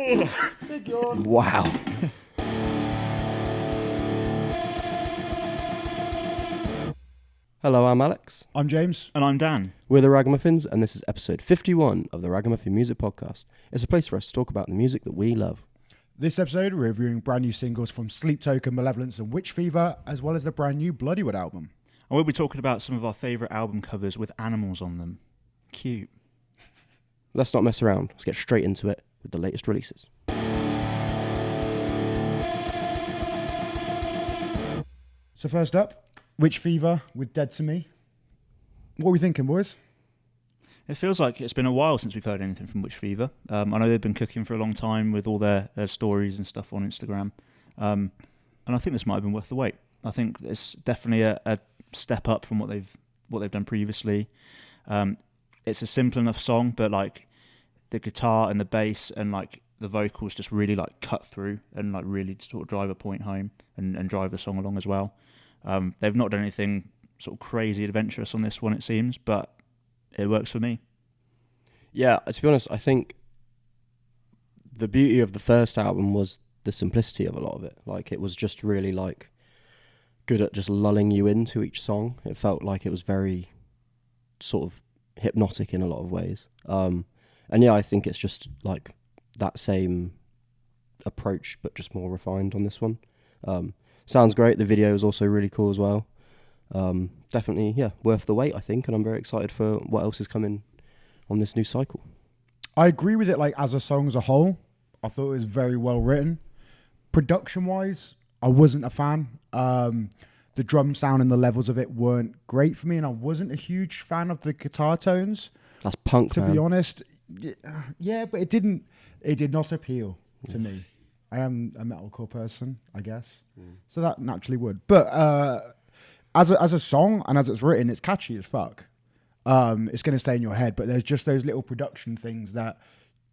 Big yawn. Wow. Hello, I'm Alex. I'm James. And I'm Dan. We're the RAGAMUFFINs, and this is episode 51 of the RAGAMUFFIN Music Podcast. It's a place for us to talk about the music that we love. This episode, we're reviewing brand new singles from Sleep Token, Malevolence and Witch Fever, as well as the brand new Bloodywood album. And we'll be talking about some of our favourite album covers with animals on them. Cute. Let's not mess around. Let's get straight into it with the latest releases. So first up, Witch Fever with Dead to Me. What are we thinking, boys? It feels like it's been a while since we've heard anything from Witch Fever. I know they've been cooking for a long time with all their stories and stuff on Instagram. And I think this might have been worth the wait. I think it's definitely a step up from what they've done previously. It's a simple enough song, but like the guitar and the bass and like the vocals just really like cut through and like really sort of drive a point home and drive the song along as well. They've not done anything sort of crazy adventurous on this one, it seems, but it works for me. Yeah, to be honest, I think the beauty of the first album was the simplicity of a lot of it. Like, it was just really like good at just lulling you into each song. It felt like it was very sort of hypnotic in a lot of ways. And yeah, I think it's just like that same approach, but just more refined on this one. Sounds great. The video is also really cool as well. Definitely, yeah, worth the wait, I think, and I'm very excited for what else is coming on this new cycle. I agree with it, like, as a song as a whole. I thought it was very well written. Production-wise, I wasn't a fan. The drum sound and the levels of it weren't great for me, and I wasn't a huge fan of the guitar tones. That's punk, to man. be honest. Yeah, but it did not appeal to me. I am a metalcore person, I guess. So that naturally would. But as a song and as it's written, it's catchy as fuck. It's going to stay in your head, but there's just those little production things that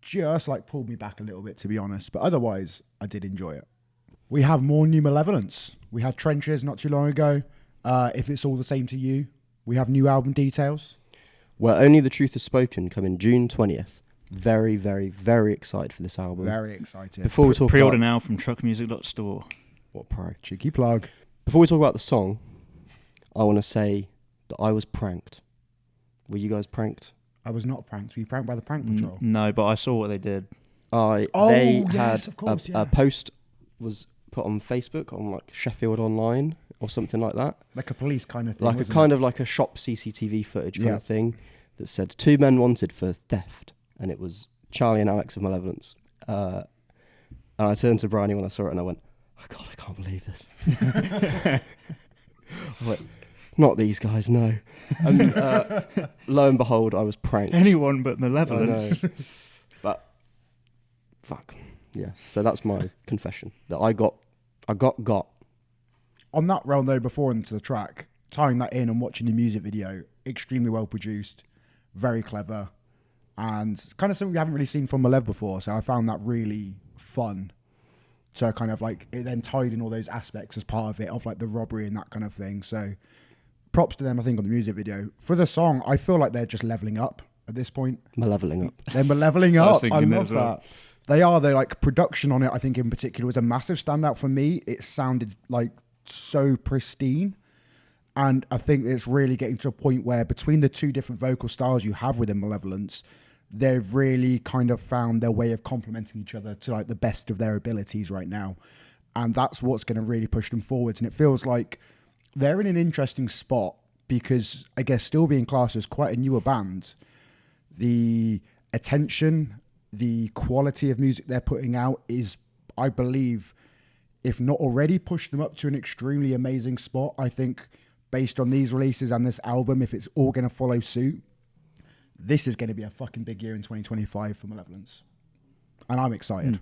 just like pulled me back a little bit, to be honest. But otherwise, I did enjoy it. We have more new Malevolence. We had Trenches not too long ago. If it's all the same to you, we have new album details. Where Only the Truth is Spoken coming June 20th. Very, very, very excited for this album. Very excited. Before we talk Pre-order about now from truckmusic.store. what pro. Cheeky plug. Before we talk about the song, I want to say that I was pranked. Were you guys pranked? I was not pranked. Were you pranked by the Prank Patrol? No, but I saw what they did. They yes, had of course, a post was put on Facebook on like Sheffield Online or something like that. Like a police kind of thing. Like a kind of like a shop CCTV footage kind Yeah. of thing that said 2 men wanted for theft. And it was Charlie and Alex of Malevolence. And I turned to Bryony when I saw it and I went, oh God, I can't believe this. I went, not these guys, no. And lo and behold, I was pranked. Anyone but I Malevolence. know. But fuck. Yeah. So that's my confession. That I got. On that realm though, before into the track, tying that in and watching the music video, extremely well produced, very clever, and kind of something we haven't really seen from Malev before. So I found that really fun. So kind of like it then tied in all those aspects as part of it, of like the robbery and that kind of thing. So props to them, I think, on the music video. For the song, I feel like they're just leveling up at this point. Maleveling up. They're leveling I was up. I thinking that love as well. that. They are. They're like production on it, I think in particular was a massive standout for me. It sounded like so pristine. And I think it's really getting to a point where between the two different vocal styles you have within Malevolence, they've really kind of found their way of complementing each other to like the best of their abilities right now. And that's what's going to really push them forwards. And it feels like they're in an interesting spot because I guess still being classed as quite a newer band, the attention, the quality of music they're putting out is, I believe, if not already pushed them up to an extremely amazing spot. I think based on these releases and this album, if it's all going to follow suit, this is going to be a fucking big year in 2025 for Malevolence. And I'm excited.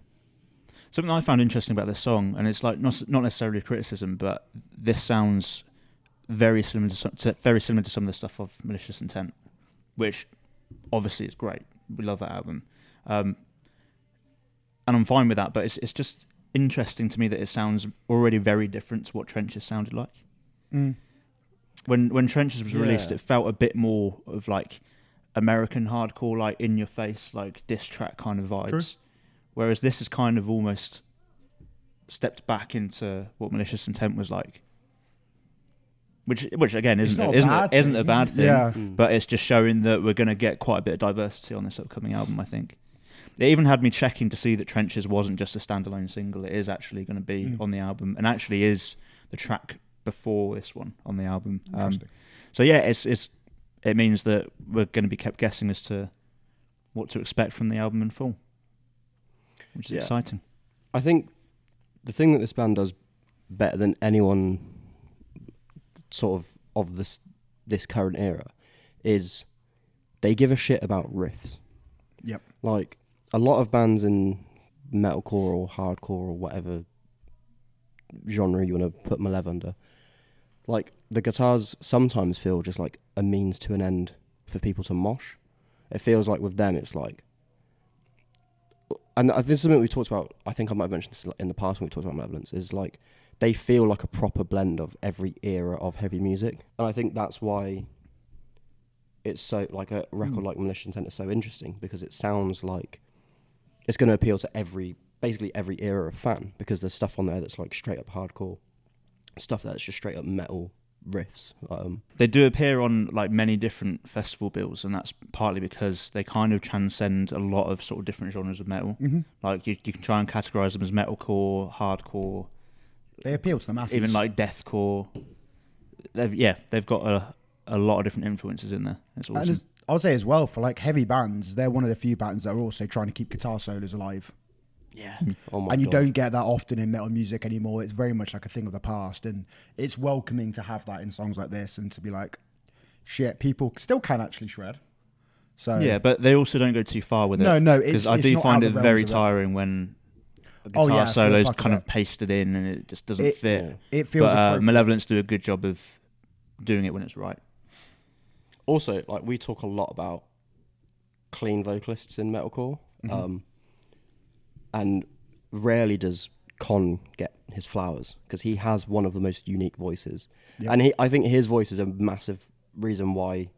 Something I found interesting about this song, and it's like not necessarily a criticism, but this sounds very similar to some of the stuff of Malicious Intent, which obviously is great. We love that album, and I'm fine with that. But it's just interesting to me that it sounds already very different to what Trenches sounded like. When Trenches was released, it felt a bit more of like American hardcore, like in your face, like diss track kind of vibes. True. whereas this is kind of almost stepped back into what Malicious Intent was like, which again isn't a bad thing, Yeah. but it's just showing that we're going to get quite a bit of diversity on this upcoming album, I think. It even had me checking to see that Trenches wasn't just a standalone single. It is actually going to be on the album, and actually is the track before this one on the album. So yeah, it means that we're going to be kept guessing as to what to expect from the album in full, which is exciting. I think the thing that this band does better than anyone sort of this current era is they give a shit about riffs. Yep. Like a lot of bands in metalcore or hardcore or whatever genre you want to put Malev under, like the guitars sometimes feel just like a means to an end for people to mosh. It feels like with them it's like, and this is something we talked about, I think I might have mentioned this in the past when we talked about Malevolence, is like they feel like a proper blend of every era of heavy music. And I think that's why it's so, like a record like Malicious Intent is so interesting, because it sounds like it's going to appeal to basically every era of fan, because there's stuff on there that's like straight up hardcore, stuff that's just straight up metal riffs. They do appear on like many different festival bills, and that's partly because they kind of transcend a lot of sort of different genres of metal. Like you can try and categorize them as metalcore, hardcore. They appeal to the masses. Even like deathcore. They've got a lot of different influences in there. It's awesome. And I would say as well, for like heavy bands, they're one of the few bands that are also trying to keep guitar solos alive. Yeah. Oh my And you God. don't get that often in metal music anymore. It's very much like a thing of the past, and it's welcoming to have that in songs like this, and to be like, shit, people still can actually shred. So Yeah, but they also don't go too far with it. No, because I it's do not find out it the very realms of it. tiring when a Oh, guitar yeah, for the solo's fuck of kind it. of pasted in and it just doesn't fit. Yeah. It feels But appropriate. Malevolence do a good job of doing it when it's right. Also, like we talk a lot about clean vocalists in metalcore, and rarely does Con get his flowers, because he has one of the most unique voices. Yep. And I think his voice is a massive reason why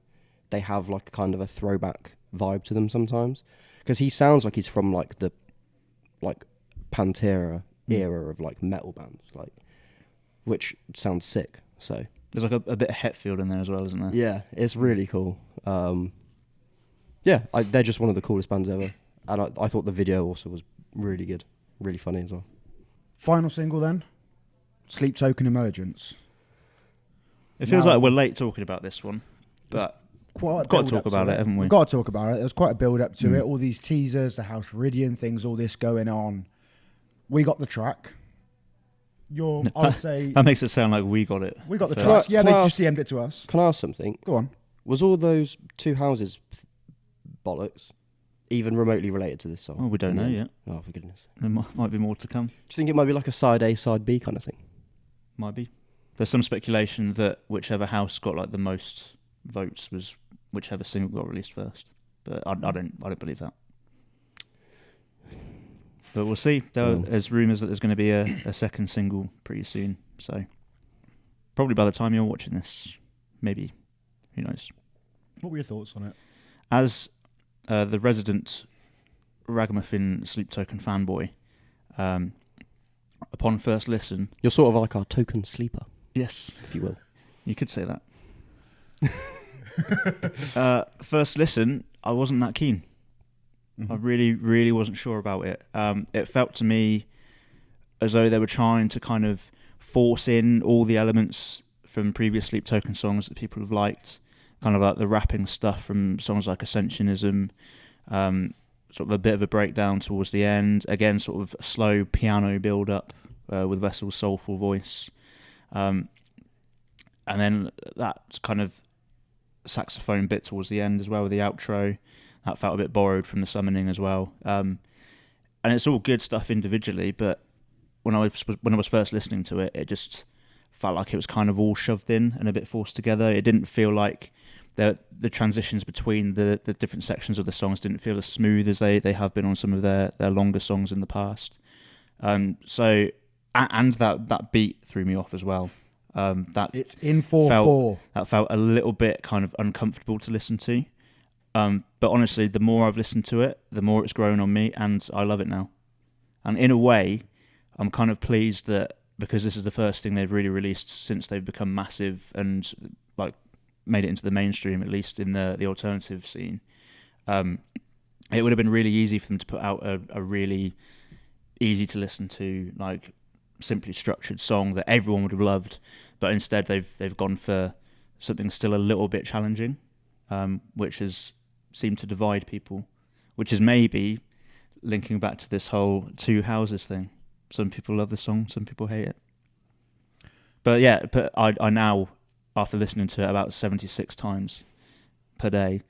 they have like kind of a throwback vibe to them sometimes, because he sounds like he's from like the Pantera era of like metal bands, like, which sounds sick. So There's like a bit of Hetfield in there as well, isn't there? yeah, it's really cool. They're just one of the coolest bands ever, and I thought the video also was really good, really funny as well. Final single then, Sleep Token Emergence. It feels Now- like we're late talking about this one, but Quite we've got to talk about it, haven't we? We've got to talk about it. There's quite a build up to it. All these teasers, the House Viridian things, all this going on. We got the track. I'd say That makes it sound like we got it. we got the first. track. Yeah, Can they I just ask- DM'd it to us. Can I ask something? Go on. Was all those two houses bollocks even remotely related to this song? Oh, we don't know yet. Oh, for goodness. There might be more to come. Do you think it might be like a side A, side B kind of thing? Might be. There's some speculation that whichever house got like the most votes was whichever single got released first, but I don't believe that. But we'll see. There's rumours that there's going to be a second single pretty soon, so probably by the time you're watching this, maybe. Who knows? What were your thoughts on it? As the resident Ragamuffin Sleep Token fanboy, upon first listen, You're sort of like our token sleeper, yes, if you will. you could say that. First listen, I wasn't that keen. I really, really wasn't sure about it. It felt to me as though they were trying to kind of force in all the elements from previous Sleep Token songs that people have liked, kind of like the rapping stuff from songs like Ascensionism, sort of a bit of a breakdown towards the end, again sort of a slow piano build-up with Vessel's soulful voice, and then that kind of saxophone bit towards the end as well with the outro. That felt a bit borrowed from the Summoning as well, and it's all good stuff individually. But when I was first listening to it, it just felt like it was kind of all shoved in and a bit forced together. It didn't feel like the transitions between the different sections of the songs didn't feel as smooth as they have been on some of their longer songs in the past. So that beat threw me off as well. That It's in 4/4. that felt a little bit kind of uncomfortable to listen to. But honestly, the more I've listened to it, the more it's grown on me, and I love it now. And in a way, I'm kind of pleased that because this is the first thing they've really released since they've become massive and like made it into the mainstream, at least in the alternative scene. It would have been really easy for them to put out a really easy to listen to, like simply structured song that everyone would have loved, but instead they've gone for something still a little bit challenging, which has seemed to divide people, which is maybe linking back to this whole two houses thing. Some people love the song, some people hate it. But yeah, I now, after listening to it about 76 times per day,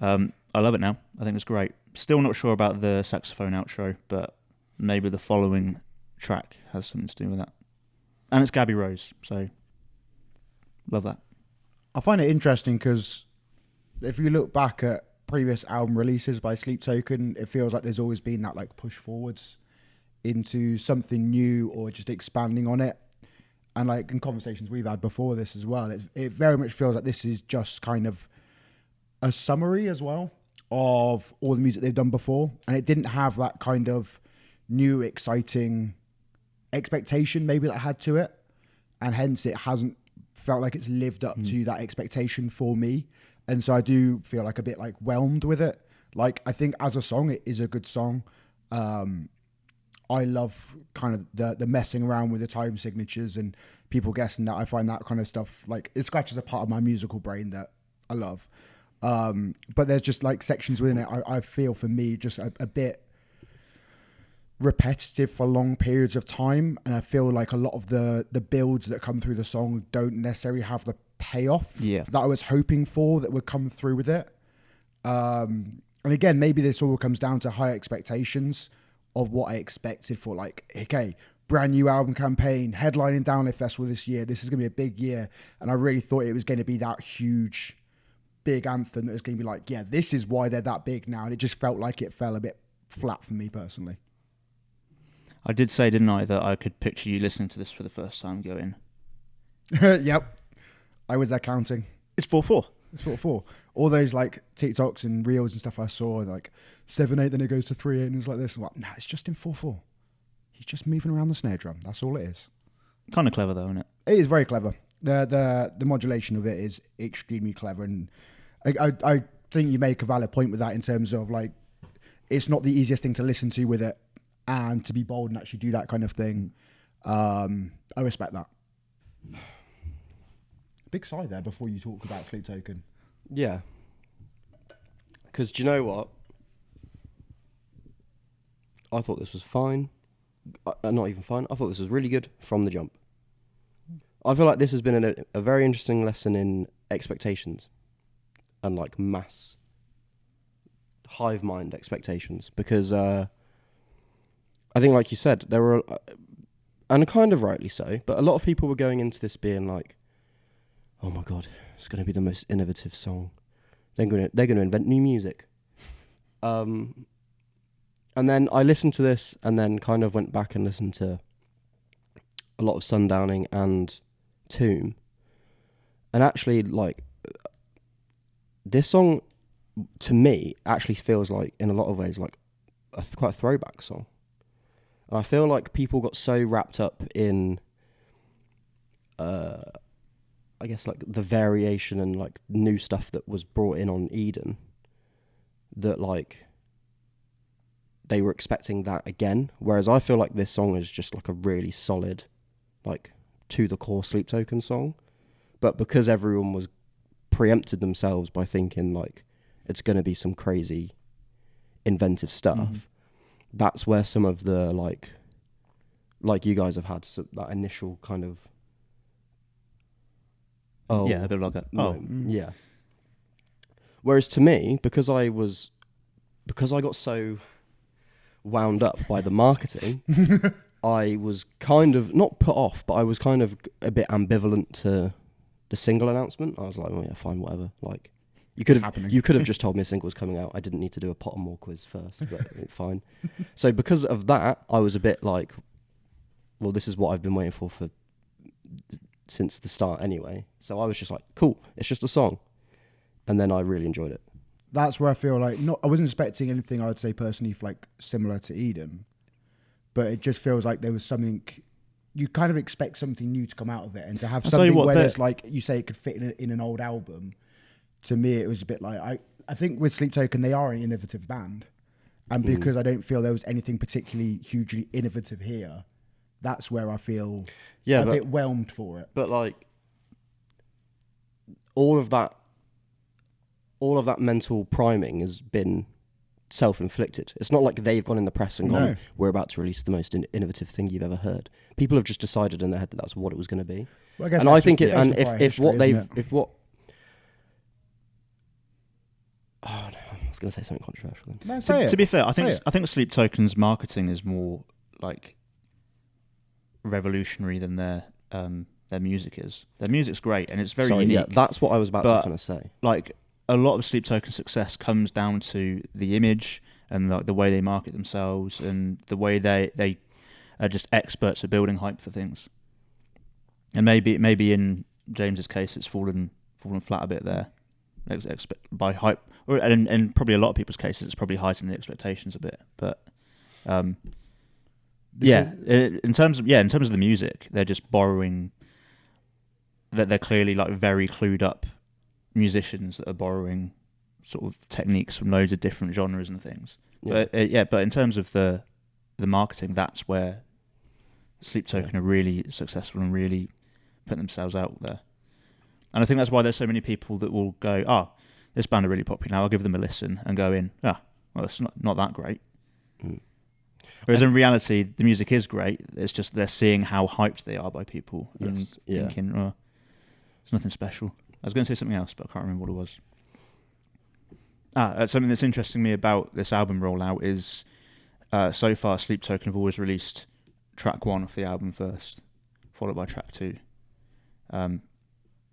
I love it now. I think it's great. Still not sure about the saxophone outro, but maybe the following track has something to do with that. And it's Gabby Rose, so love that. I find it interesting because if you look back at previous album releases by Sleep Token, it feels like there's always been that like push forwards into something new or just expanding on it. And like in conversations we've had before this as well, it very much feels like this is just kind of a summary as well of all the music they've done before. And it didn't have that kind of new, exciting expectation maybe that I had to it. And hence it hasn't felt like it's lived up to that expectation for me. And so I do feel like a bit like whelmed with it. Like I think as a song, it is a good song. I love kind of the messing around with the time signatures and people guessing that. I find that kind of stuff, like it scratches a part of my musical brain that I love. But there's just like sections within it I feel for me just a bit repetitive for long periods of time. And I feel like a lot of the builds that come through the song don't necessarily have the payoff that I was hoping for that would come through with it. And again, maybe this all comes down to high expectations of what I expected for, like, okay, brand new album campaign, headlining Download Festival this year. This is going to be a big year. And I really thought it was going to be that huge, big anthem that was going to be like, yeah, this is why they're that big now. And it just felt like it fell a bit flat for me personally. I did say, didn't I, that I could picture you listening to this for the first time going... Yep. I was there counting. It's 4/4. It's 4/4. All those like TikToks and reels and stuff I saw, like 7/8, then it goes to 3/8, and it's like this. I'm like, nah, it's just in 4/4. He's just moving around the snare drum. That's all it is. Kind of clever though, isn't it? It is very clever. The modulation of it is extremely clever, and I think you make a valid point with that in terms of like it's not the easiest thing to listen to with it, and to be bold and actually do that kind of thing. I respect that. Big sigh there before you talk about Sleep Token. Yeah. Because do you know what? I thought this was fine. Not even fine. I thought this was really good from the jump. I feel like this has been a very interesting lesson in expectations and like mass hive mind expectations. Because I think, like you said, there were, and kind of rightly so, but a lot of people were going into this being like, oh my God, it's going to be the most innovative song. They're going to invent new music. And then I listened to this and then kind of went back and listened to a lot of Sundowning and Tomb. And actually, like, this song, to me, actually feels like, in a lot of ways, like quite a throwback song. And I feel like people got so wrapped up in... I guess like the variation and like new stuff that was brought in on Eden, that like they were expecting that again. Whereas I feel like this song is just like a really solid, like to the core Sleep Token song. But because everyone was preempted themselves by thinking like it's going to be some crazy inventive stuff, that's where some of the like you guys have had that initial kind of, oh yeah, they're like yeah. Whereas to me, because I got so wound up by the marketing, I was kind of not put off, but I was kind of a bit ambivalent to the single announcement. I was like, oh yeah, fine, whatever. Like you could have just told me a single was coming out. I didn't need to do a Pottermore quiz first, but fine. So because of that, I was a bit like, well, this is what I've been waiting for since the start anyway. So I was just like, cool, it's just a song. And then I really enjoyed it. That's where I feel like I wasn't expecting anything, I would say personally, like similar to Eden. but it just feels like there was something. You kind of expect something new to come out of it, and to have I'll tell you something what, where there's like you say it could fit in an old album. To me, it was a bit like I think with Sleep Token they are an innovative band, and because I don't feel there was anything particularly hugely innovative here, that's where I feel a bit whelmed for it. But like all of that mental priming has been self-inflicted. It's not like they've gone in the press and gone, we're about to release the most innovative thing you've ever heard. People have just decided in their head that that's what it was going to be. Well, I guess and I think I was going to say something controversial. No, to be fair, I think Sleep Token's marketing is more like revolutionary than their music is. Their music's great and it's very unique. Yeah, that's what I was about to kind of say. Like a lot of Sleep Token's success comes down to the image and like the way they market themselves and the way they are just experts at building hype for things. And maybe in James's case, it's fallen flat a bit there, by hype, and probably a lot of people's cases, it's probably heightened the expectations a bit. But in terms of the music, they're just borrowing. That they're clearly like very clued up musicians that are borrowing sort of techniques from loads of different genres and things. Yeah. But in terms of the marketing, that's where Sleep Token are really successful and really put themselves out there. And I think that's why there's so many people that will go, this band are really popular now, I'll give them a listen, and go in, well, it's not that great. Whereas in reality, the music is great, it's just they're seeing how hyped they are by people and thinking, it's nothing special. I was going to say something else, but I can't remember what it was. Something that's interesting me about this album rollout is so far Sleep Token have always released track 1 off the album first, followed by track 2.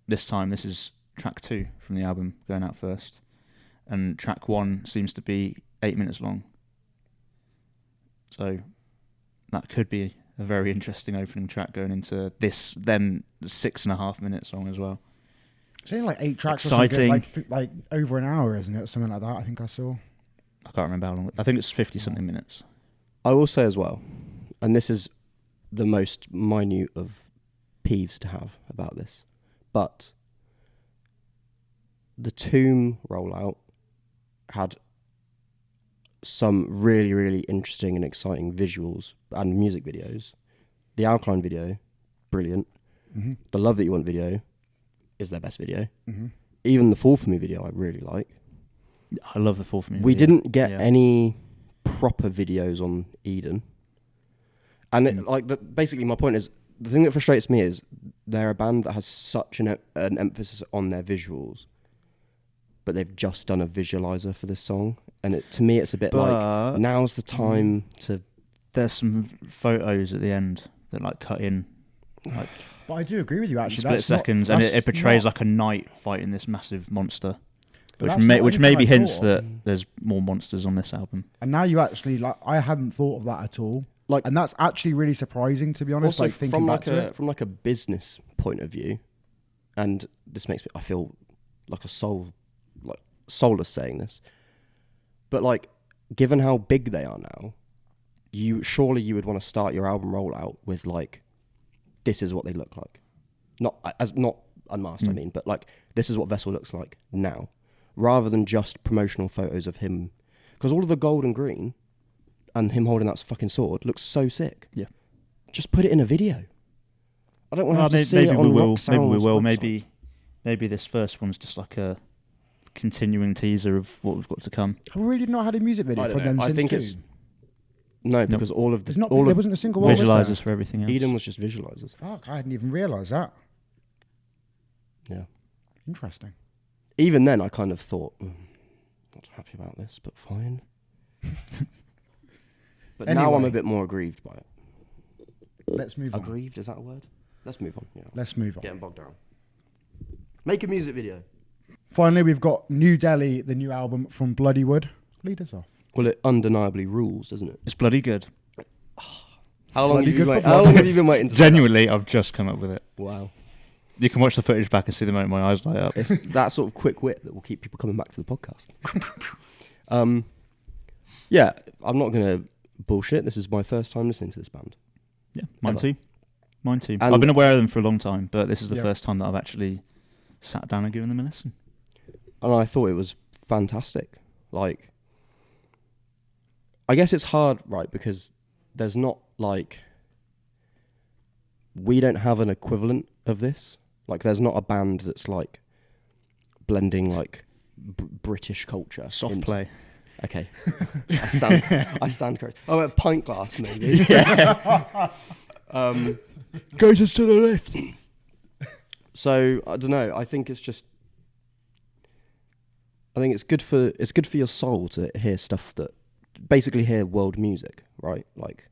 This time this is track 2 from the album going out first, and track 1 seems to be 8 minutes long. So that could be a very interesting opening track going into this then 6.5 minute song as well. It's only like 8 tracks Exciting. or something, like over an hour, isn't it? Something like that, I think I saw. I can't remember how long. I think it's 50-something minutes. I will say as well, and this is the most minute of peeves to have about this, but the Tomb rollout had some really, really interesting and exciting visuals and music videos. The Alkaline video, brilliant. Mm-hmm. The Love That You Want video is their best video. Mm-hmm. Even the Fall For Me video I really like. I love the Fall For Me We video. didn't get any proper videos on Eden. And basically my point is, the thing that frustrates me is they're a band that has such an emphasis on their visuals, but they've just done a visualizer for this song. And to me, it's a bit like, now's the time to... There's some photos at the end that like cut in. Like, but I do agree with you, actually. Split seconds, and it portrays like a knight fighting this massive monster. Which which maybe hints that there's more monsters on this album. And now you actually, I hadn't thought of that at all. And that's actually really surprising, to be honest. Also, thinking back to it. From like a business point of view, and this makes me, I feel like soulless saying this, but like, given how big they are now, you would want to start your album rollout with like, this is what they look like, not unmasked. I mean, but like, this is what Vessel looks like now, rather than just promotional photos of him, because all of the gold and green and him holding that fucking sword looks so sick. Yeah, just put it in a video. I don't want to have to see it on Rock Sound's Maybe we will. website. Maybe this first one's just like a continuing teaser of what we've got to come. Have we really not had a music video for them since think it's because all of the there wasn't a single one. Visualizers for everything else. Eden was just visualizers. Fuck, I hadn't even realised that. Yeah, interesting. Even then, I kind of thought, not happy about this, but fine. But anyway, now I'm a bit more aggrieved by it. Let's move on. Aggrieved, is that a word? Let's move on. Yeah. Let's move on. Getting bogged down. Make a music video. Finally, we've got New Delhi, the new album from Bloodywood. Lead us off. Well, it undeniably rules, doesn't it? It's bloody good. How long have you been waiting to Genuinely, I've just come up with it. Wow. You can watch the footage back and see the moment my eyes light up. It's that sort of quick wit that will keep people coming back to the podcast. Yeah, I'm not going to bullshit. This is my first time listening to this band. Yeah, mine Ever. too. Mine too. And- I've been aware of them for a long time, but this is the Yeah. first time that I've actually sat down and given them a listen. And I thought it was fantastic. Like, I guess it's hard, right? Because there's not like, we don't have an equivalent of this. Like, there's not a band that's like blending like British culture. Soft into- play. Okay, I stand correct. Oh, a pint glass maybe. Go just to the left. So I don't know. I think it's just. I think it's good for your soul to hear stuff that, basically hear world music, right? Like,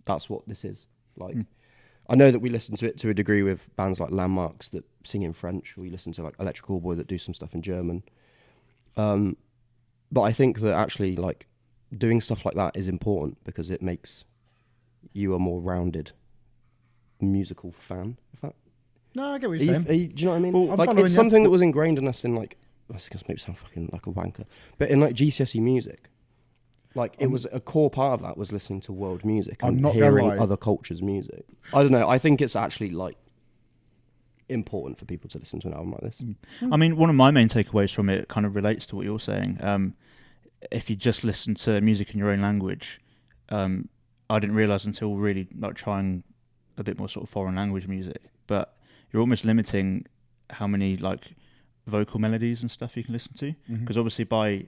that's what this is. Like, I know that we listen to it to a degree with bands like Landmarks that sing in French. We listen to like Electrical Boy that do some stuff in German. But I think that actually, like, doing stuff like that is important because it makes you a more rounded musical fan. If that, No, I get what do you're you saying. know what I mean? Well, I'm like, following it's you. something that was ingrained in us in like, this is gonna maybe sound fucking like a wanker, but in like GCSE music, like it was a core part of that was listening to world music I'm and not gonna hearing lie. other cultures' music. I don't know. I think it's actually like important for people to listen to an album like this. I mean, one of my main takeaways from it kind of relates to what you're saying. If you just listen to music in your own language, I didn't realise until really like trying a bit more sort of foreign language music, but you're almost limiting how many like vocal melodies and stuff you can listen to, because obviously by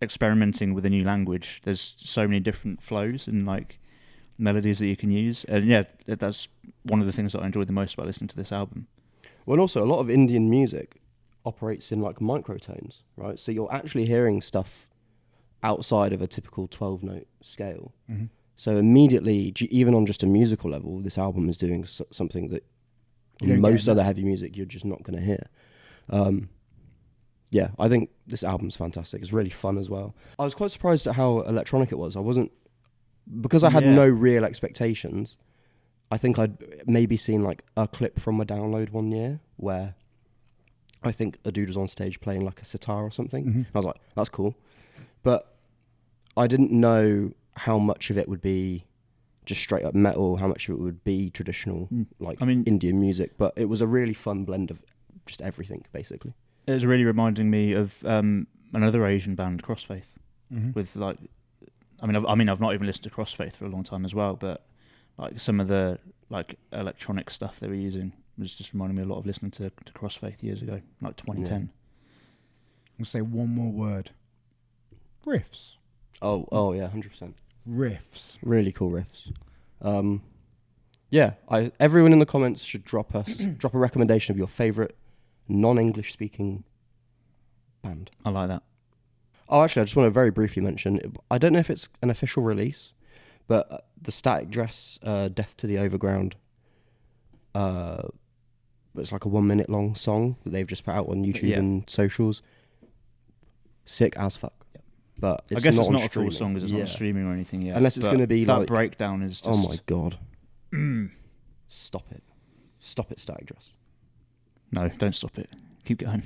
experimenting with a new language, there's so many different flows and like melodies that you can use, and yeah, that's one of the things that I enjoyed the most about listening to this album. Well, and also a lot of Indian music operates in like microtones, right? So you're actually hearing stuff outside of a typical 12-note scale. So immediately, even on just a musical level, this album is doing something that You don't in get most that. other heavy music you're just not going to hear. Yeah, I think this album's fantastic. It's really fun as well. I was quite surprised at how electronic it was. I wasn't, because I had Yeah. no real expectations. I think I'd maybe seen like a clip from a download one year where I think a dude was on stage playing like a sitar or something. I was like, that's cool. But I didn't know how much of it would be just straight up metal, how much of it would be traditional, like I mean- Indian music. But it was a really fun blend of just everything, basically. It was really reminding me of another Asian band, Crossfaith, with like, I've not even listened to Crossfaith for a long time as well, but like some of the like electronic stuff they were using was just reminding me a lot of listening to Crossfaith years ago, like 2010. I'll say one more word. Riffs. Oh yeah, 100%. Riffs. Really cool riffs. Yeah, everyone in the comments should drop a recommendation of your favourite non-English speaking band. I like that. Oh, actually, I just want to very briefly mention, I don't know if it's an official release, but the Static Dress Death to the Overground, it's like a 1 minute long song that they've just put out on YouTube and socials. Sick as fuck. But it's I guess not it's on not a full streaming. song because it's not on streaming or anything yet. Unless it's but gonna be that like- breakdown is just... Oh my god. Stop it. Stop it, Static Dress. No, don't stop it. Keep going.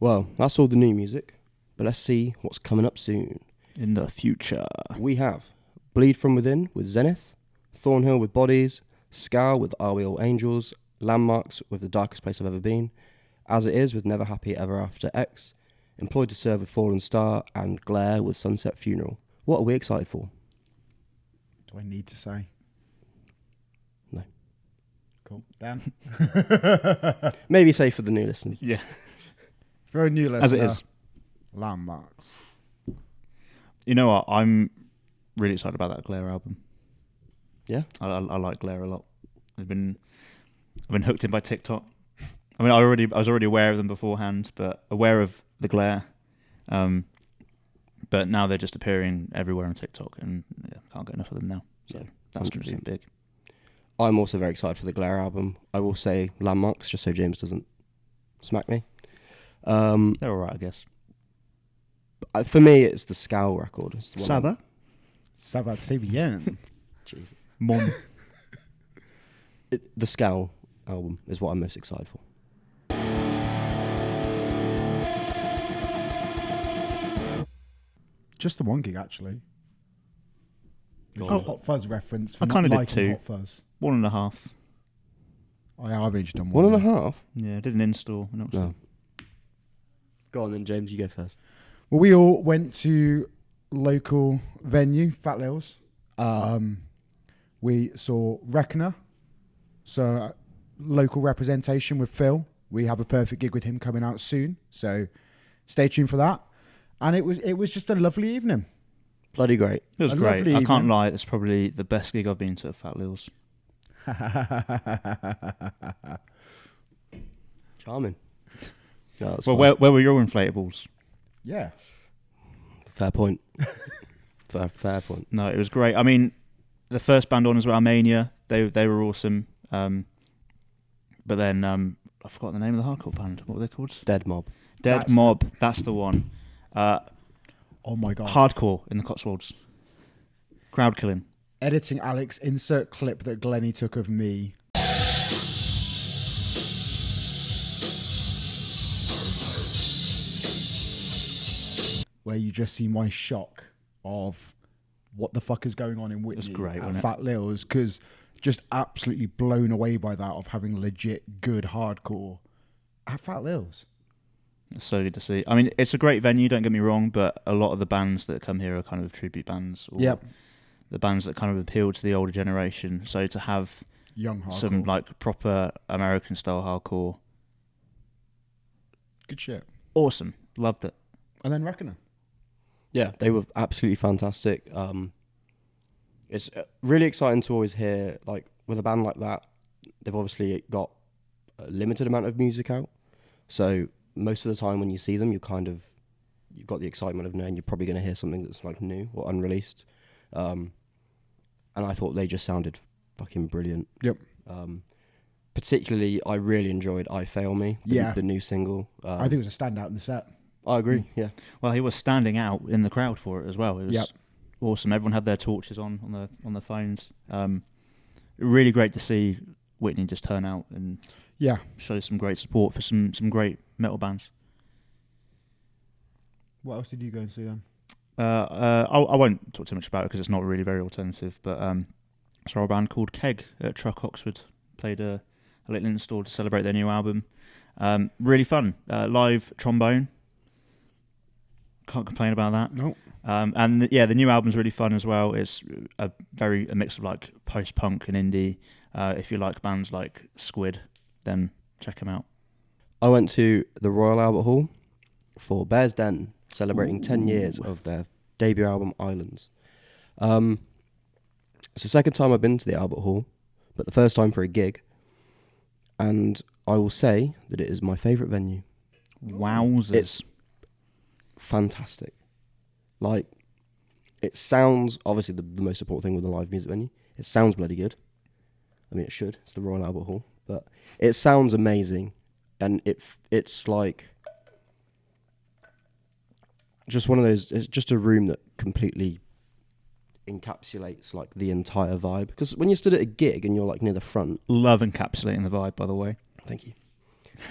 Well, that's all the new music, but let's see what's coming up soon. In the future. We have Bleed From Within with Zenith, Thornhill with Bodies, Scowl with Are We All Angels, Landmarks with The Darkest Place I've Ever Been, As It Is with Never Happy Ever After X, Employed to Serve with Fallen Star, and Glare with Sunset Funeral. What are we excited for? Do I need to say? No. Cool. Dan. Maybe say for the new listeners. Yeah. For a new listener. As it is. Landmarks. You know what? I'm really excited about that Glare album. Yeah? I like Glare a lot. I've been hooked in by TikTok. I mean, I was already aware of them beforehand, but aware of the Glare. But now they're just appearing everywhere on TikTok, and yeah, can't get enough of them now. So Yeah, that's 100%. really big. I'm also very excited for the Glare album. I will say Landmarks, just so James doesn't smack me. They're alright, I guess. For me, it's the Scowl record. It's the one Saba? Ça va très bien. Jesus. Mom. The Scowl album is what I'm most excited for. Just the one gig, actually. There's Oh. a Hot Fuzz reference for I not kinda did liking too. Hot Fuzz. 1.5. I've only just done One one. and a half? Yeah, I did an install. No. Go on then, James, you go first. Well, we all went to local venue, Fat Lil's. We saw Reckoner, so local representation with Phil. We have a perfect gig with him coming out soon, so stay tuned for that. And it was just a lovely evening. Bloody great. It was A great. lovely I can't evening. lie, it's probably the best gig I've been to at Fat Lil's. Charming. No, that's Well, fine. where were your inflatables? Yeah. Fair point. fair point. No, it was great. I mean, the first band on as well, Armenia, they were awesome. But then I forgot the name of the hardcore band. What were they called? Dead Mob. Dead That's Mob. That's the one. Oh my god. Hardcore in the Cotswolds. Crowd killing. Editing Alex, insert clip that Glennie took of me. Where you just see my shock of what the fuck is going on in Whitney great, at wasn't it? Fat Lil's, because just absolutely blown away by that of having legit good hardcore at Fat Lil's. It's so good to see. I mean, it's a great venue, don't get me wrong, but a lot of the bands that come here are kind of tribute bands. Or Yep. the bands that kind of appeal to the older generation. So to have Young hardcore. some like proper American style hardcore, Good shit. awesome. Loved it. And then Reckoner. Yeah, they were absolutely fantastic. It's really exciting to always hear, like, with a band like that, they've obviously got a limited amount of music out. So most of the time when you see them, you've got the excitement of knowing you're probably going to hear something that's like new or unreleased. And I thought they just sounded fucking brilliant. Yep. Particularly, I really enjoyed I Fail Me, the new single. I think it was a standout in the set. I agree, yeah. Well, he was standing out in the crowd for it as well. It was Yep. awesome. Everyone had their torches on their phones. Really great to see Whitney just turn out and Yeah. show some great support for some great metal bands. What else did you go and see then? I won't talk too much about it because it's not really very alternative. But saw a band called Keg at Truck Oxford. Played a little install to celebrate their new album. Really fun. Live trombone. Can't complain about that. No. And the new album's really fun as well. It's a mix of like post-punk and indie. If you like bands like Squid, then check them out. I went to the Royal Albert Hall for Bears Den, celebrating 10 years of their debut album, Islands. It's the second time I've been to the Albert Hall, but the first time for a gig. And I will say that it is my favourite venue. Wowzers. It's fantastic. Like, it sounds, obviously the most important thing with a live music venue, it sounds bloody good. I mean, it should. It's the Royal Albert Hall. But it sounds amazing. And it's like just one of those, it's just a room that completely encapsulates like the entire vibe. Because when you stood at a gig and you're like near the front. Love encapsulating the vibe, by the way. Thank you.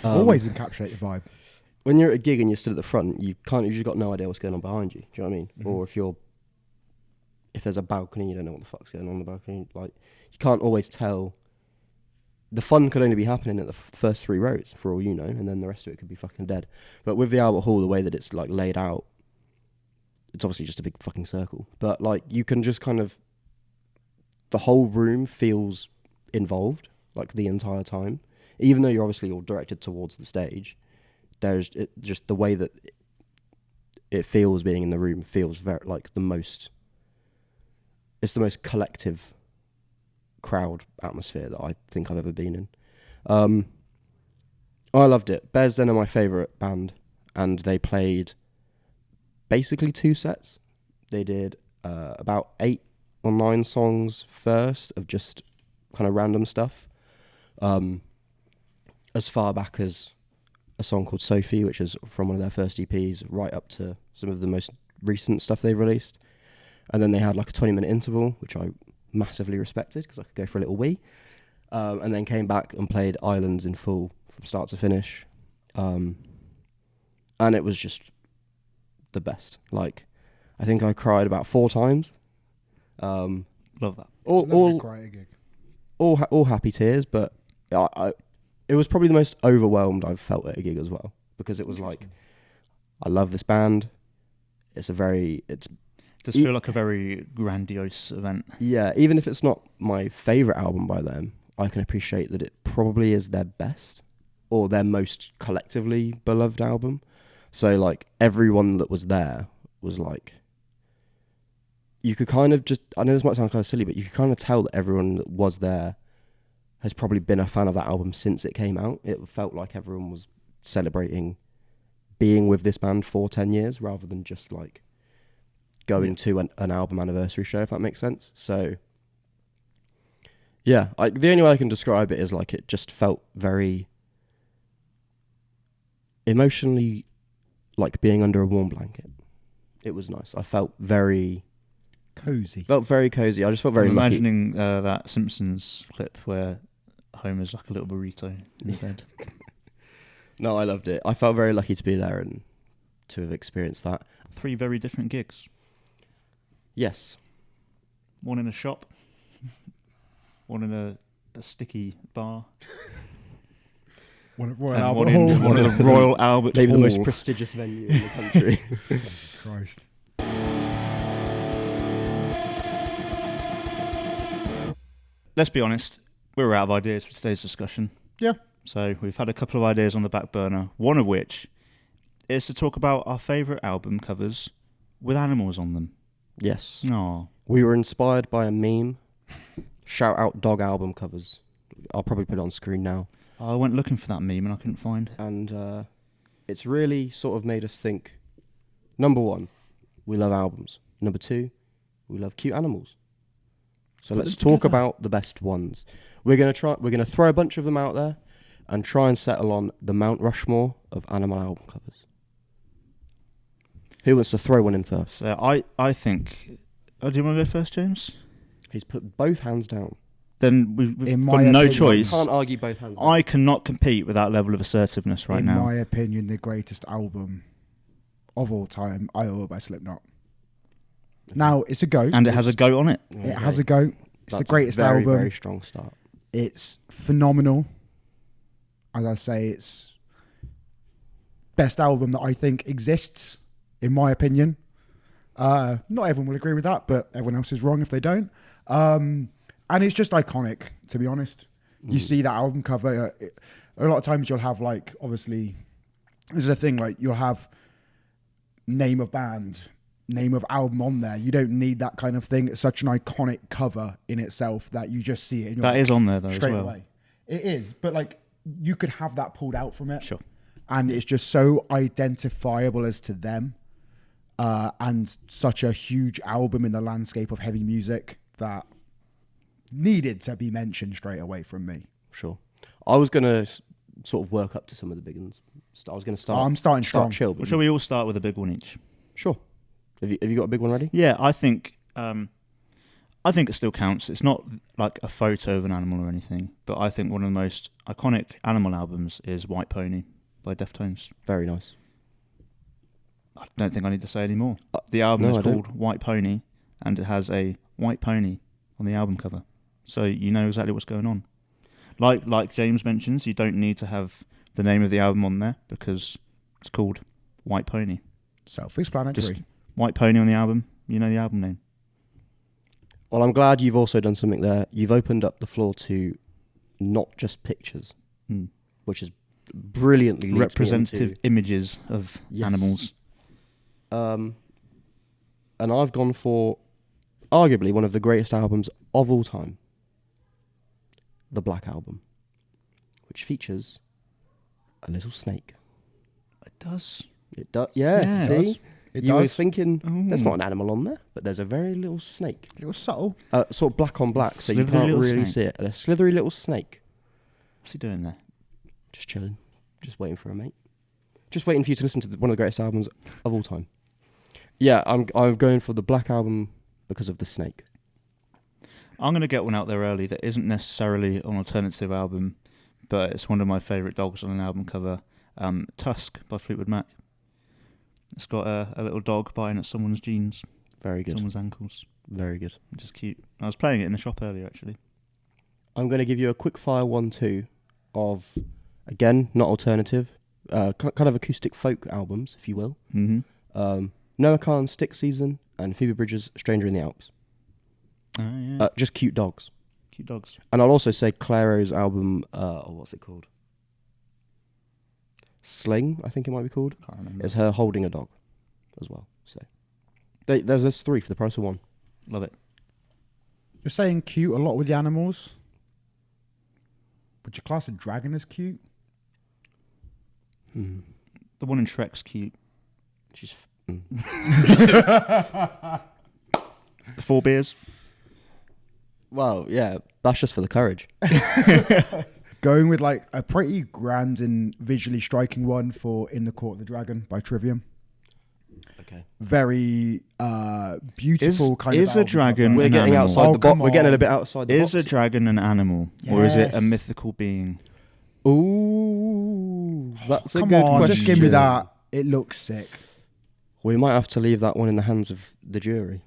Always encapsulate the vibe. When you're at a gig and you stood at the front, you've got no idea what's going on behind you. Do you know what I mean? Mm-hmm. Or if there's a balcony, you don't know what the fuck's going on the balcony. Like, you can't always tell. The fun could only be happening at the first 3 rows, for all you know, and then the rest of it could be fucking dead. But with the Albert Hall, the way that it's like laid out, it's obviously just a big fucking circle. But like, you can just kind of, the whole room feels involved, like the entire time. Even though you're obviously all directed towards the stage, there's just the way that it feels being in the room feels very like it's the most collective crowd atmosphere that I think I've ever been in. I loved it. Bears Den are my favourite band, and they played basically 2 sets. They did about 8 or 9 songs first of just kind of random stuff. As far back as a song called Sophie, which is from one of their first EPs, right up to some of the most recent stuff they've released. And then they had like a 20-minute interval, which I massively respected because I could go for a little wee. And then came back and played Islands in full from start to finish. And it was just the best. Like, I think I cried about 4 times. Love that. All Cry gig. all happy tears, but it was probably the most overwhelmed I've felt at a gig as well, because it was like, I love this band. It's Does feel like a very grandiose event. Yeah, even if it's not my favourite album by them, I can appreciate that it probably is their best or their most collectively beloved album. So like everyone that was there was like, you could kind of just, I know this might sound kind of silly, but you could kind of tell that everyone that was there has probably been a fan of that album since it came out. It felt like everyone was celebrating being with this band for 10 years rather than just like going to an album anniversary show, if that makes sense. So yeah, the only way I can describe it is like it just felt very emotionally like being under a warm blanket. It was nice. I felt very cozy. I just felt very I'm lucky. imagining that Simpsons clip where Homer's like a little burrito in bed. No, I loved it. I felt very lucky to be there and to have experienced that. 3 very different gigs. Yes. One in a shop. One in a sticky bar. One at Royal And Albert one Hall. in one of the Royal Albert Maybe Hall. the most prestigious venue in the country. Christ. Let's be honest, we were out of ideas for today's discussion. Yeah. So we've had a couple of ideas on the back burner, one of which is to talk about our favourite album covers with animals on them. Yes. No. We were inspired by a meme. Shout out dog album covers. I'll probably put it on screen now. I went looking for that meme and I couldn't find it. And it's really sort of made us think, number 1, we love albums. Number 2, we love cute animals. So let's talk about the best ones. We're gonna throw a bunch of them out there and try and settle on the Mount Rushmore of animal album covers. Who wants to throw one in first? So I think... Oh, do you want to go first, James? He's put both hands down. Then we've In got my no opinion, choice. Can't argue both hands down. I cannot compete with that level of assertiveness right In now. my opinion, the greatest album of all time, I Owe by Slipknot. Now, it's a goat. And it has a goat on it. It has a goat. It's That's the greatest a very, album. very strong start. It's phenomenal. As I say, it's best album that I think exists, in my opinion. Not everyone will agree with that, but everyone else is wrong if they don't. And it's just iconic, to be honest. You see that album cover. A lot of times you'll have, like, obviously, this is a thing, like, you'll have name of band, name of album on there. You don't need that kind of thing. It's such an iconic cover in itself that you just see it. And you're That like, is on there, though, straight as well. away. It is, but, like, you could have that pulled out from it. Sure. And it's just so identifiable as to them. And such a huge album in the landscape of heavy music that needed to be mentioned straight away from me. Sure. I was going to sort of work up to some of the big ones. I was going to start... I'm starting strong. chill. Well, shall we all start with a big one each? Sure. Have you got a big one ready? Yeah, I think it still counts. It's not like a photo of an animal or anything, but I think one of the most iconic animal albums is White Pony by Deftones. Very nice. I don't think I need to say any more. The album no, is called White Pony, and it has a white pony on the album cover, so you know exactly what's going on. Like James mentions, you don't need to have the name of the album on there because it's called White Pony. Self-explanatory. Just White Pony on the album, you know the album name. Well, I'm glad you've also done something there. You've opened up the floor to not just pictures, which is brilliantly leads me Representative into- images of Yes. animals. And I've gone for arguably one of the greatest albums of all time, the Black Album, which features a little snake. It does. It does, yeah. Yeah. See, It you were does. thinking there's Ooh. not an animal on there, but there's a very little snake, It was subtle. sort of black on black, so you Slithery can't little really snake. see it. A slithery little snake, What's he doing there? just chilling, just waiting for a mate, just waiting for you to listen to one of the greatest albums of all time. Yeah, I'm going for the Black Album because of the snake. I'm going to get one out there early that isn't necessarily an alternative album, but it's one of my favourite dogs on an album cover, Tusk by Fleetwood Mac. It's got a little dog biting at someone's jeans. Very good. Someone's ankles. Very good. Just cute. I was playing it in the shop earlier, actually. I'm going to give you a quick fire 1-2 of, again, not alternative, kind of acoustic folk albums, if you will. Mm-hmm. Noah Kahan's Stick Season and Phoebe Bridgers' Stranger in the Alps. Oh, yeah. Just cute dogs. Cute dogs. And I'll also say Clairo's album, what's it called? Sling, I think it might be called. Can't remember. It's her holding a dog as well. So there's 3 for the price of 1. Love it. You're saying cute a lot with the animals. Would you class a dragon as cute? Hmm. The one in Shrek's cute. She's... The 4 beers. Well, yeah, that's just for the courage. Going with like a pretty grand and visually striking one for In the Court of the Dragon by Trivium. Okay. Very beautiful kind of Is a album dragon cover. We're an getting animal? outside Oh, the box. come We're getting a on. bit outside the box. Is a dragon an animal? Or is it a Yes. mythical being? Ooh, that's a Come good on, question. just give me that. It looks sick. We might have to leave that one in the hands of the jury.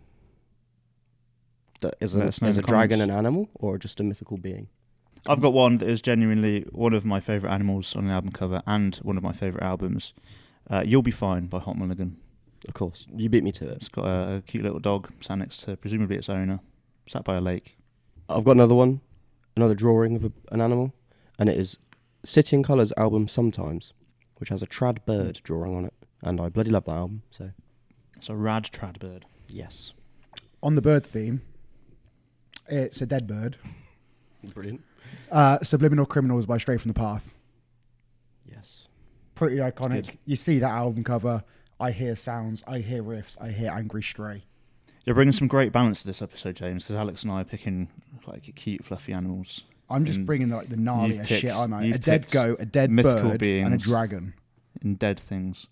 Is Let us know in a the dragon comments. an animal or just a mythical being? I've got one that is genuinely one of my favourite animals on an album cover and one of my favourite albums. You'll Be Fine by Hot Mulligan. Of course, you beat me to it. It's got a cute little dog sat next to presumably its owner, sat by a lake. I've got another one, another drawing of an animal, and it is City and Colours album Sometimes, which has a trad bird drawing on it, and I bloody love that album. So It's a rad trad bird. yes, On the bird theme, it's a dead bird. brilliant. Subliminal Criminals by Straight from the Path. Yes, Pretty iconic. good. You see that album cover. I hear sounds. I hear riffs. I hear Angry Stray. You're bringing some great balance to this episode, James, because Alex and I are picking like cute, fluffy animals. I'm just And bringing like the gnarliest picked- shit, aren't I? you've A dead picked goat, a dead mythical bird, and a beings. dragon. In dead things.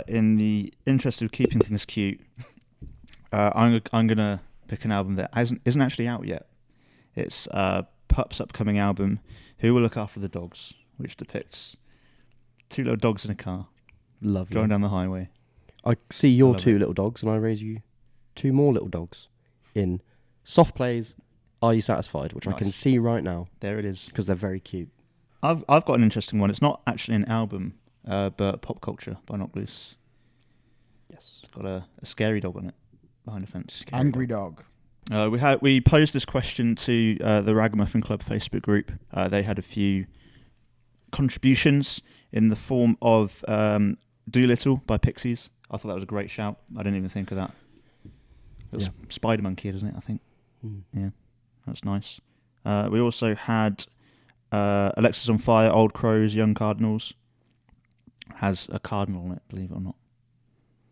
In the interest of keeping things cute, I'm gonna pick an album that isn't actually out yet. It's Pup's upcoming album, Who Will Look After the Dogs, which depicts 2 little dogs in a car lovely. going down the highway. I see your love 2 it. little dogs, and I raise you 2 more little dogs in Soft Plays. Are You Satisfied? Which I can Nice. see right now There it is. because they're very cute. I've got an interesting one. It's not actually an album, but Pop Culture by Knock Loose. Yes. It's got a scary dog on it behind a fence. Angry dog. We posed this question to the Ragamuffin Club Facebook group. They had a few contributions in the form of Doolittle by Pixies. I thought that was a great shout. I didn't even think of that. It was Spider Monkey, isn't it? I think. Yeah, that's nice. We also had Alexis on Fire, Old Crows, Young Cardinals. Has a cardinal on it, believe it or not.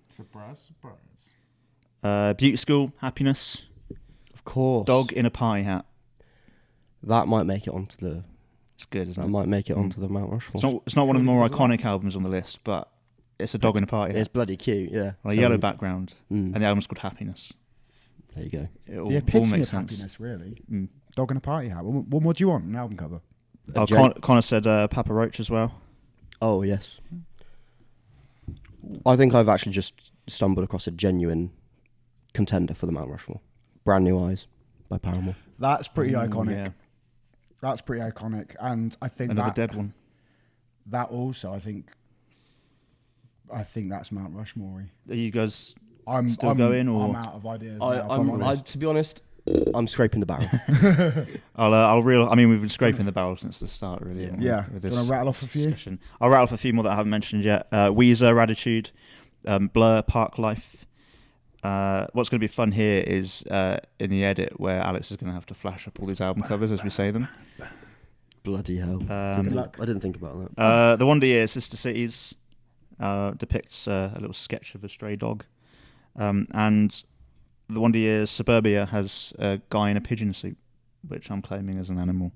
Surprise, surprise. Beauty School, Happiness, Of course. Dog in a Party Hat. That might make it onto the. It's good, isn't That it? might make it onto the Mount Rushmore. It's not one of the more iconic albums on the list, but it's a dog in a party hat It's bloody cute, yeah. on a So- yellow background, Mm, and the album's called Happiness. there you go. It all The epitome makes of sense. happiness, really. Mm. Dog in a party hat. What more do you want? An album cover. A Oh, gen- Connor said Papa Roach as well. Oh yes. I think I've actually just stumbled across a genuine contender for the Mount Rushmore. Brand New Eyes by Paramore. That's pretty Ooh, iconic. yeah. That's pretty iconic, and I think Another that dead one. that also, I think that's Mount Rushmore. Are you guys? I'm Still going, or- I'm out of ideas. now, if I'm I, honest. to be honest, I'm scraping the barrel. I mean, we've been scraping the barrel since the start, really. haven't we, Yeah. with Do you this wanna rattle off a few? discussion? I'll rattle off a few more that I haven't mentioned yet. Weezer, Raditude, Blur, Park Life. What's going to be fun here is in the edit where Alex is going to have to flash up all these album covers as we say them. Bloody hell. Good luck. I didn't think about that. The Wonder Years, Sister Cities, depicts a little sketch of a stray dog. And the Wonder Years, Suburbia, has a guy in a pigeon suit, which I'm claiming as an animal.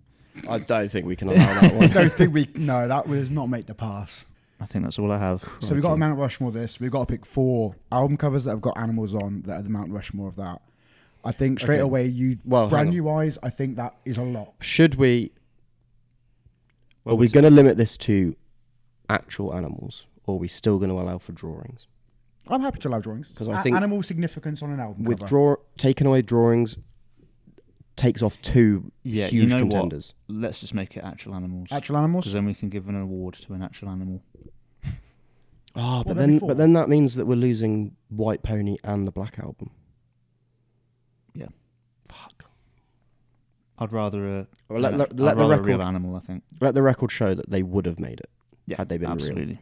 I don't think we can allow that I one. don't think we. No, that does not make the pass. I think that's all I have. So we've got a Mount Rushmore of this. We've got to pick 4 album covers that have got animals on that are the Mount Rushmore of that. I think straight Okay. away, Well, Brand hang New Eyes, I think that is a lot. Should we? What Are we was it? going to limit this to actual animals, or are we still going to allow for drawings? I'm happy to allow drawings. Because I think animal significance on an album with cover. taking away drawings takes off two huge you know contenders. What? Let's just make it actual animals. Actual animals? Because then we can give an award to an actual animal. Oh, but then that means that we're losing White Pony and the Black Album. Yeah. Fuck. I'd rather let a the record, real animal, I think. Let the record show that they would have made it had they been absolutely. real.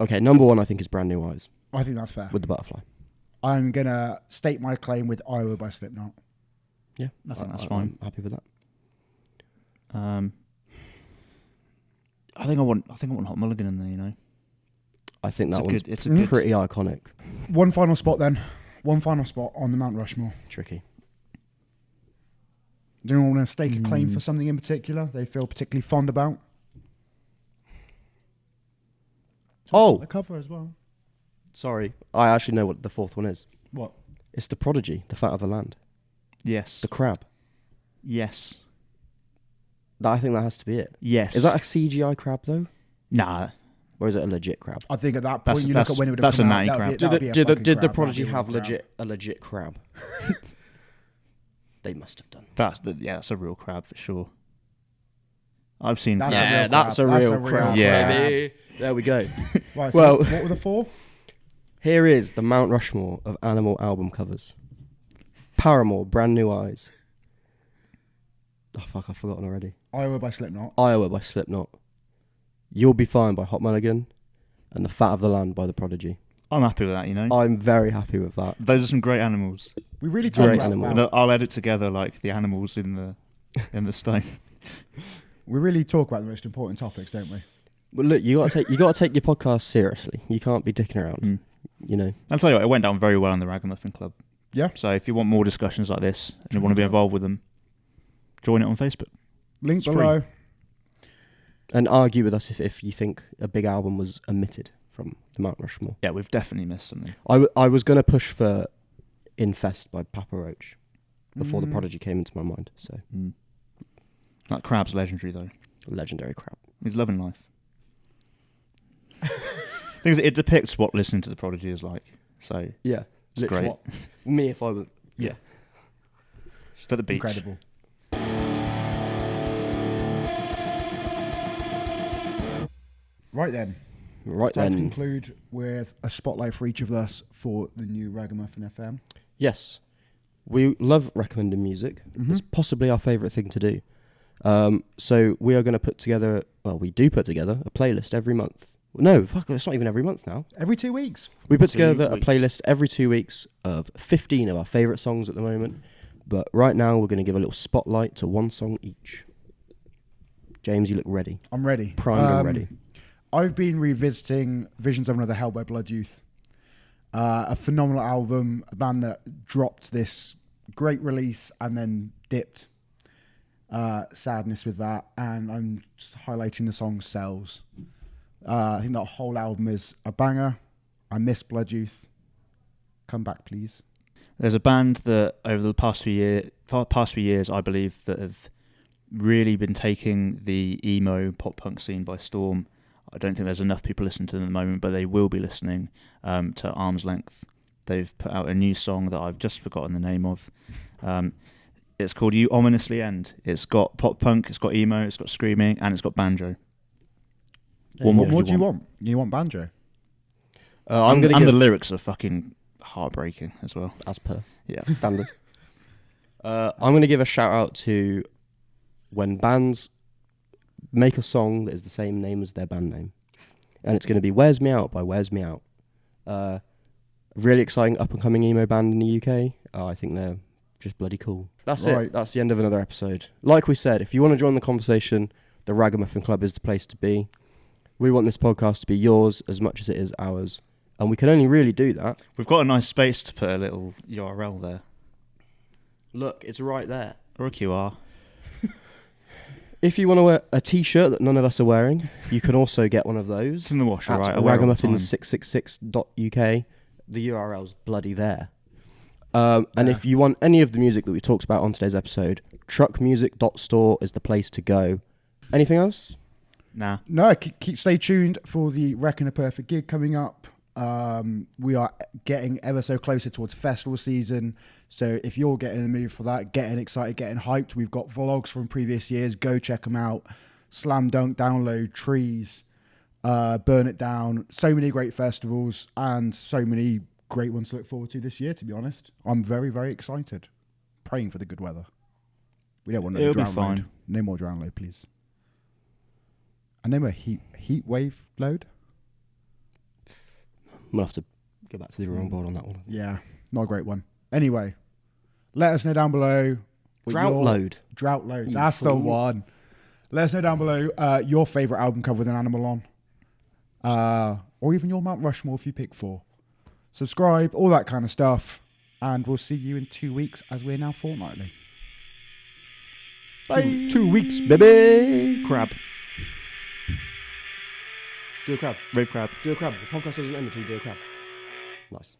Okay, number 1 I think is Brand New Eyes. I think that's fair. With the butterfly. I'm going to state my claim with Iowa by Slipknot. Yeah, I think that's fine. I'm happy with that. I think I want Hot Mulligan in there, you know. I think that one's it's pretty iconic. One final spot then. One final spot on the Mount Rushmore. Tricky. Do anyone want to stake a claim for something in particular they feel particularly fond about? The cover as well. Sorry. I actually know what the 4th one is. What? It's the Prodigy, the Fat of the Land. Yes. The crab. Yes. I think that has to be it. Yes. Is that a CGI crab though? Nah. Or is it a legit crab? I think at that point you look at when it would have that's come a out. natty That would be a Did the crab. Prodigy That'd have be a crab. a legit crab? They must have done. That's a real crab for sure. I've seen. That's That's a real crab. Yeah. Baby. There we go. Right, so Well, what were the 4? here is the Mount Rushmore of animal album covers. Paramore, Brand New Eyes. Oh fuck, I've forgotten already. Iowa by Slipknot. Iowa by Slipknot. You'll Be Fine by Hot Mulligan. And The Fat of the Land by The Prodigy. I'm happy with that, you know. I'm very happy with that. Those are some great animals. We really talk Great about animal. that. I'll edit together like the animals in the stone. We really talk about the most important topics, don't we? Well, look, you gotta take your podcast seriously. You can't be dicking around. You know. I'll tell you what, it went down very well in the Ragamuffin Club. Yeah. So if you want more discussions like this and you want to be involved with them, join it on Facebook. Link It's below. free. And argue with us if you think a big album was omitted from the Mount Rushmore. Yeah, we've definitely missed something. I was going to push for Infest by Papa Roach before The Prodigy came into my mind. So That crab's legendary though. legendary crap. He's loving life. Thing is, it depicts what listening to The Prodigy is like. So Yeah, it's great. What, me if I was Just at the beach. Incredible. Right then. Right Time to then. conclude with a spotlight for each of us for the new Ragamuffin FM. Yes, we love recommending music. It's possibly our favourite thing to do. So we are going to put together. Well, we do put together a playlist every month. No, fuck, it's not even every month now. Every 2 weeks. We put 2 together a weeks. playlist every 2 weeks of 15 of our favourite songs at the moment. But right now we're going to give a little spotlight to one song each. James, you look ready. I'm ready. Primed and ready. I've been revisiting Visions of Another Hell by Blood Youth. A phenomenal album, a band that dropped this great release and then dipped. Sadness with that, and I'm just highlighting the song Cells. I think that whole album is a banger. I miss Blood Youth. Come back, please. There's a band that over the past few years, I believe, that have really been taking the emo pop punk scene by storm. I don't think there's enough people listening to them at the moment, but they will be listening to Arm's Length. They've put out a new song that I've just forgotten the name of. It's called You Ominously End. It's got pop punk, it's got emo, it's got screaming, and it's got banjo. What do you want? You want banjo? I'm going to and give the lyrics are fucking heartbreaking as well. as per Yeah. standard. I'm going to give a shout out to when bands make a song that is the same name as their band name, and it's going to be Wears Me Out by Wears Me Out. Really exciting up and coming emo band in the UK. I think they're just bloody cool. That's Right. it. That's the end of another episode. Like we said, if you want to join the conversation, the Ragamuffin Club is the place to be. We want this podcast to be yours as much as it is ours, and we can only really do that. We've got a nice space to put a little URL there. Look, it's right there. Or a QR. If you want to wear a t-shirt that none of us are wearing, you can also get one of those. It's in the washer, at right? I wear it all the time. ragamuffins666.uk. The URL's bloody there. And if you want any of the music that we talked about on today's episode, truckmusic.store is the place to go. Anything else? Nah. No, stay tuned for the Reckon a Perfect gig coming up We are getting ever so closer towards festival season. So if you're getting in the mood for that, getting excited, getting hyped, we've got vlogs from previous years. Go check them out. Slam Dunk, Download, Trees, Burn It Down. So many great festivals and so many great ones to look forward to this year, to be honest. I'm very, very excited. Praying for the good weather. We don't want another It'll be drown fine. load. No more drown load, please. And no more heat wave load. We'll have to go back to the drawing board on that one. Yeah, not a great one. Anyway, let us know down below. what Drought your- load. Drought load. You That's the fool. one. Let us know down below your favourite album cover with an animal on. Or even your Mount Rushmore if you pick 4. Subscribe, all that kind of stuff. And we'll see you in 2 weeks as we're now fortnightly. Bye. 2 weeks, baby. Crab. Do a crab. Rave crab. Do a crab. The podcast doesn't end until you do a crab. Nice.